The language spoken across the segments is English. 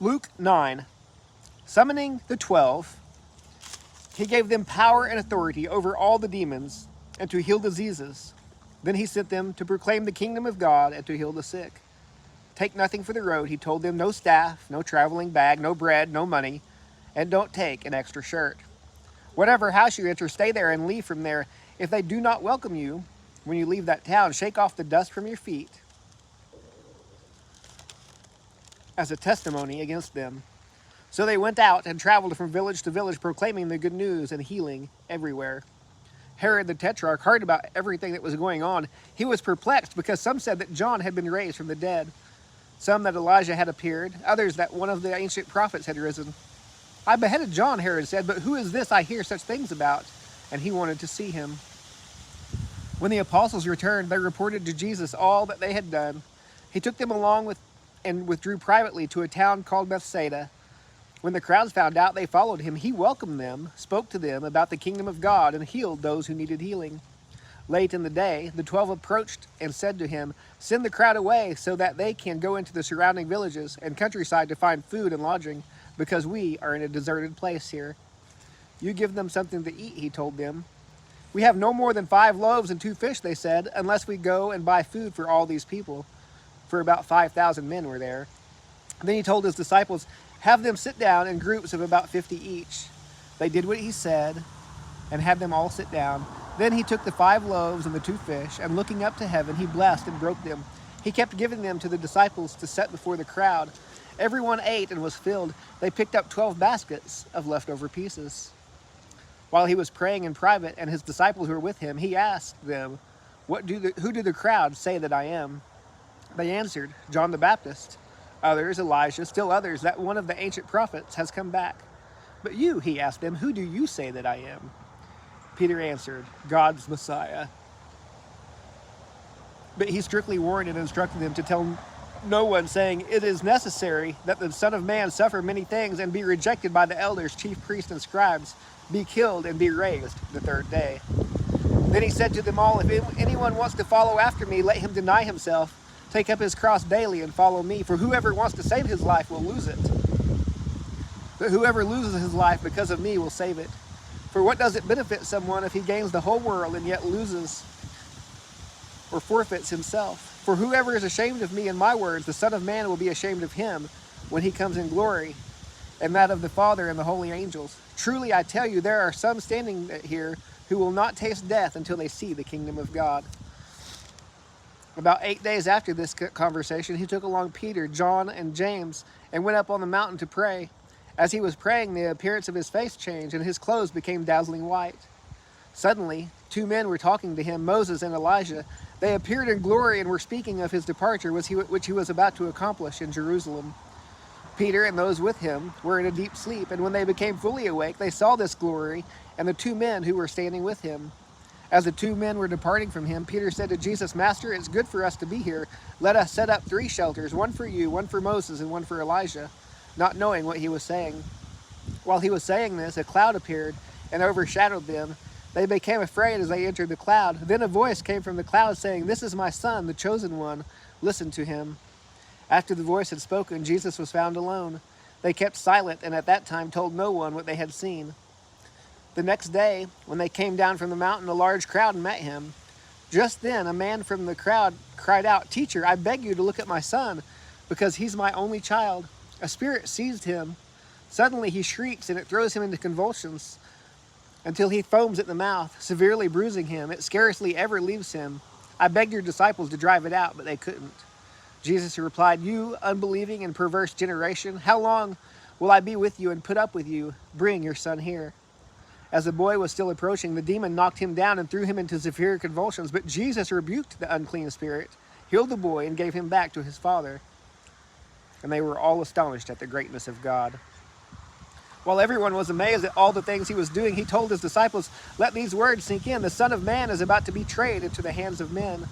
Luke 9. Summoning the 12, he gave them power and authority over all the demons and to heal diseases. Then he sent them to proclaim the kingdom of God and to heal the sick. Take nothing for the road, he told them, no staff, no traveling bag, no bread, no money, and don't take an extra shirt. Whatever house you enter, stay there and leave from there. If they do not welcome you when you leave that town, shake off the dust from your feet as a testimony against them. So they went out and traveled from village to village, proclaiming the good news and healing everywhere. Herod the Tetrarch heard about everything that was going on. He was perplexed because some said that John had been raised from the dead, some that Elijah had appeared, others that one of the ancient prophets had risen. I beheaded John, Herod said, but who is this I hear such things about? And he wanted to see him. When the apostles returned, they reported to Jesus all that they had done. He took them along and withdrew privately to a town called Bethsaida. When the crowds found out, they followed him. He welcomed them, spoke to them about the kingdom of God, and healed those who needed healing. Late in the day, the 12 approached and said to him, "Send the crowd away so that they can go into the surrounding villages and countryside to find food and lodging, because we are in a deserted place here." "You give them something to eat," he told them. "We have no more than 5 loaves and 2 fish," they said, "unless we go and buy food for all these people." For about 5,000 men were there. Then he told his disciples, "Have them sit down in groups of about 50 each." They did what he said and had them all sit down. Then he took the 5 loaves and the 2 fish, and looking up to heaven, he blessed and broke them. He kept giving them to the disciples to set before the crowd. Everyone ate and was filled. They picked up 12 baskets of leftover pieces. While he was praying in private and his disciples were with him, he asked them, who do the crowd say that I am?" They answered, "John the Baptist, others Elijah, still others that one of the ancient prophets has come back. But you," he asked them, "who do you say that I am?" Peter answered, "God's Messiah." But he strictly warned and instructed them to tell no one, saying, "It is necessary that the Son of Man suffer many things and be rejected by the elders, chief priests, and scribes, be killed, and be raised the 3rd day." Then he said to them all, "If anyone wants to follow after me, let him deny himself, take up his cross daily, and follow me. For whoever wants to save his life will lose it. But whoever loses his life because of me will save it. For what does it benefit someone if he gains the whole world and yet loses or forfeits himself? For whoever is ashamed of me and my words, the Son of Man will be ashamed of him when he comes in glory, and that of the Father and the holy angels. Truly I tell you, there are some standing here who will not taste death until they see the kingdom of God." About 8 days after this conversation, he took along Peter, John, and James and went up on the mountain to pray. As he was praying, the appearance of his face changed, and his clothes became dazzling white. Suddenly, 2 men were talking to him, Moses and Elijah. They appeared in glory and were speaking of his departure, which he was about to accomplish in Jerusalem. Peter and those with him were in a deep sleep, and when they became fully awake, they saw this glory and the 2 men who were standing with him. As the 2 men were departing from him, Peter said to Jesus, "Master, it's good for us to be here. Let us set up 3 shelters, one for you, one for Moses, and one for Elijah," not knowing what he was saying. While he was saying this, a cloud appeared and overshadowed them. They became afraid as they entered the cloud. Then a voice came from the cloud saying, "This is my son, the chosen one. Listen to him." After the voice had spoken, Jesus was found alone. They kept silent and at that time told no one what they had seen. The next day, when they came down from the mountain, a large crowd met him. Just then, a man from the crowd cried out, "Teacher, I beg you to look at my son, because he's my only child. A spirit seized him. Suddenly he shrieks, and it throws him into convulsions until he foams at the mouth, severely bruising him. It scarcely ever leaves him. I begged your disciples to drive it out, but they couldn't." Jesus replied, "You unbelieving and perverse generation, how long will I be with you and put up with you? Bring your son here." As the boy was still approaching, the demon knocked him down and threw him into severe convulsions. But Jesus rebuked the unclean spirit, healed the boy, and gave him back to his father. And they were all astonished at the greatness of God. While everyone was amazed at all the things he was doing, he told his disciples, "Let these words sink in. The Son of Man is about to be betrayed into the hands of men."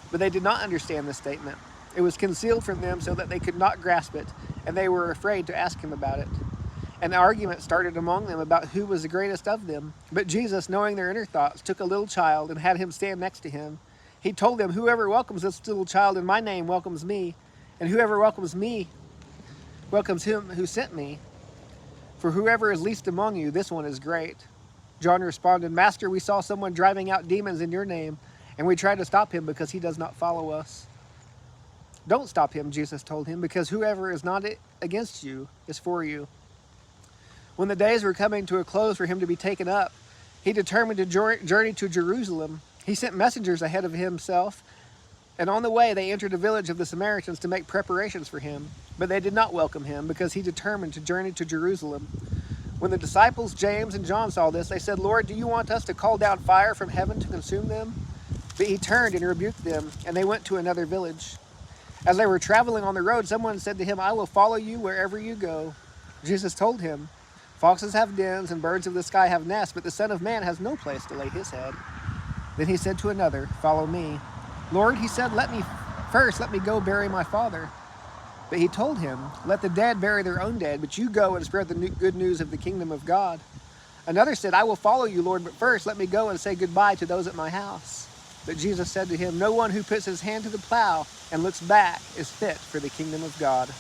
But they did not understand this statement. It was concealed from them so that they could not grasp it, and they were afraid to ask him about it. An argument started among them about who was the greatest of them. But Jesus, knowing their inner thoughts, took a little child and had him stand next to him. He told them, "Whoever welcomes this little child in my name welcomes me, and whoever welcomes me welcomes him who sent me. For whoever is least among you, this one is great." John responded, "Master, we saw someone driving out demons in your name, and we tried to stop him because he does not follow us." "Don't stop him," Jesus told him, "because whoever is not against you is for you." When the days were coming to a close for him to be taken up, he determined to journey to Jerusalem. He sent messengers ahead of himself, and on the way they entered a village of the Samaritans to make preparations for him. But they did not welcome him, because he determined to journey to Jerusalem. When the disciples James and John saw this, they said, "Lord, do you want us to call down fire from heaven to consume them?" But he turned and rebuked them, and they went to another village. As they were traveling on the road, someone said to him, "I will follow you wherever you go." Jesus told him, "Foxes have dens and birds of the sky have nests, but the Son of Man has no place to lay his head." Then he said to another, "Follow me." "Lord," he said, let me go bury my father." But he told him, "Let the dead bury their own dead, but you go and spread the good news of the kingdom of God." Another said, "I will follow you, Lord, but first let me go and say goodbye to those at my house." But Jesus said to him, "No one who puts his hand to the plow and looks back is fit for the kingdom of God."